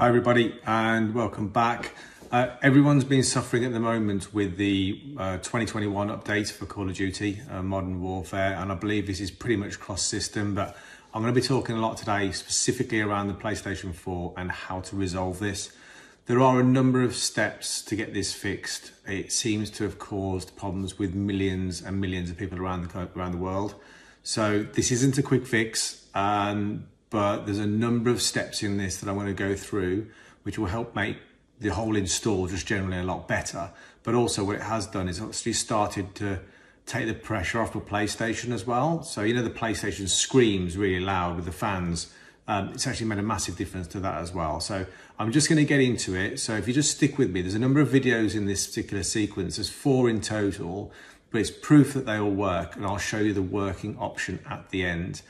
Hi everybody and welcome back. Everyone's been suffering at the moment with the 2021 update for Call of Duty Modern Warfare, and I believe this is pretty much cross-system, but I'm going to be talking a lot today specifically around the PlayStation 4 and how to resolve this. There are a number of steps to get this fixed. It seems to have caused problems with millions and millions of people around the world. So this isn't a quick fix. But there's a number of steps in this that I want to go through, which will help make the whole install just generally a lot better. But also what it has done is actually started to take the pressure off the PlayStation as well. So, you know, the PlayStation screams really loud with the fans. It's actually made a massive difference to that as well. So I'm just going to get into it. So if you just stick with me, there's a number of videos in this particular sequence. There's 4 in total, but it's proof that they all work. And I'll show you the working option at the end.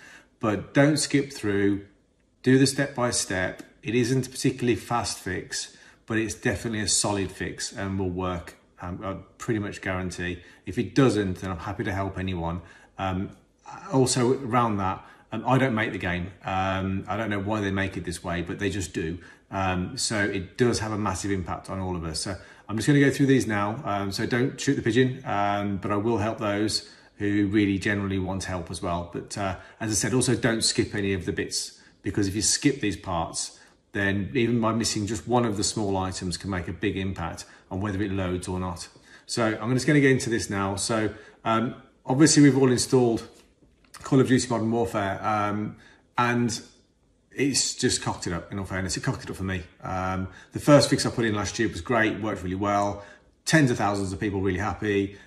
But don't skip through, do the step-by-step. It isn't a particularly fast fix, but it's definitely a solid fix and will work, I pretty much guarantee. If it doesn't, then I'm happy to help anyone. Also around that, I don't make the game. I don't know why they make it this way, but they just do. So it does have a massive impact on all of us. So I'm just gonna go through these now. So don't shoot the pigeon, but I will help those who really generally want help as well. But as I said, also don't skip any of the bits, because if you skip these parts, then even by missing just one of the small items can make a big impact on whether it loads or not. So I'm just gonna get into this now. So obviously we've all installed Call of Duty Modern Warfare, and it's just cocked it up, in all fairness. It cocked it up for me. The first fix I put in last year was great, worked really well. Tens of thousands of people really happy.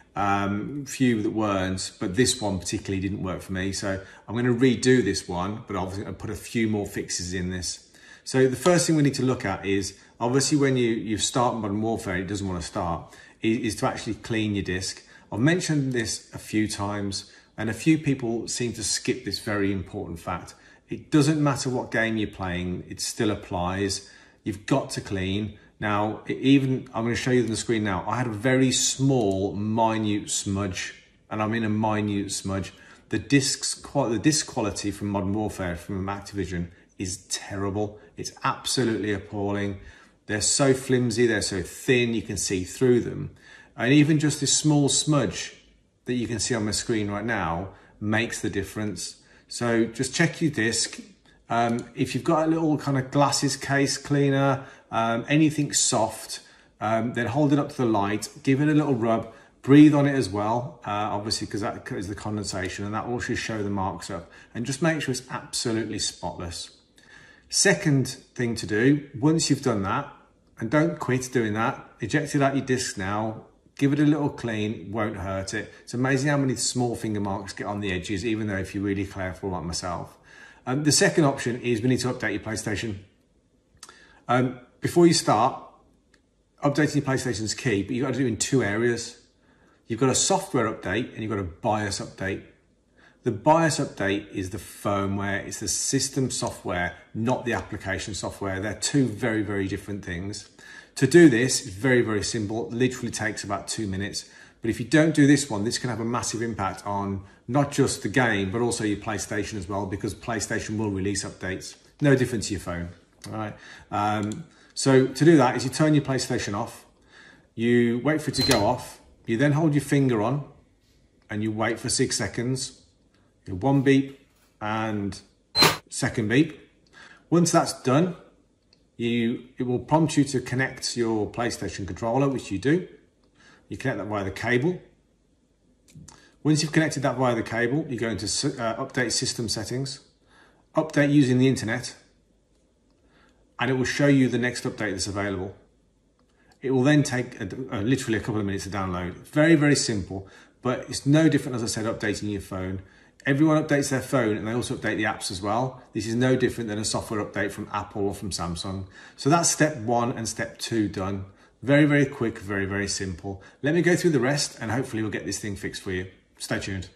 Few that weren't, but this one particularly didn't work for me. So I'm going to redo this one, but obviously I'll put a few more fixes in this. So the first thing we need to look at is, obviously when you start Modern Warfare, it doesn't want to start, is to actually clean your disk. I've mentioned this a few times, and a few people seem to skip this very important fact. It doesn't matter what game you're playing, it still applies. You've got to clean. Now, I'm going to show you on the screen now. I had a very small, minute smudge, and I mean a minute smudge. The disc quality from Modern Warfare from Activision is terrible. It's absolutely appalling. They're so flimsy, they're so thin, you can see through them. And even just this small smudge that you can see on my screen right now makes the difference. So just check your disc. If you've got a little kind of glasses case cleaner, anything soft, then hold it up to the light, give it a little rub, breathe on it as well, obviously because that is the condensation, and that will also show the marks up, and just make sure it's absolutely spotless. Second thing to do, once you've done that, and don't quit doing that, eject it out your disc now, give it a little clean, won't hurt it. It's amazing how many small finger marks get on the edges, even though if you're really careful like myself. The second option is we need to update your PlayStation. Before you start, updating your PlayStation is key, but you've got to do it in 2 areas. You've got a software update and you've got a BIOS update. The BIOS update is the firmware, it's the system software, not the application software. They're 2 very, very different things. To do this, it's very, very simple. It literally takes about 2 minutes. But if you don't do this one, this can have a massive impact on not just the game, but also your PlayStation as well, because PlayStation will release updates. No different to your phone, all right? So to do that is you turn your PlayStation off, you wait for it to go off, you then hold your finger on and you wait for 6 seconds, 1 beep and 2nd beep. Once that's done, it will prompt you to connect your PlayStation controller, which you do. You connect that via the cable. Once you've connected that via the cable, you go into update system settings, update using the internet, and it will show you the next update that's available. It will then take literally a couple of minutes to download. Very, very simple, but it's no different, as I said, updating your phone. Everyone updates their phone and they also update the apps as well. This is no different than a software update from Apple or from Samsung. So that's step 1 and step 2 done. Very, very quick, very, very simple. Let me go through the rest and hopefully we'll get this thing fixed for you. Stay tuned.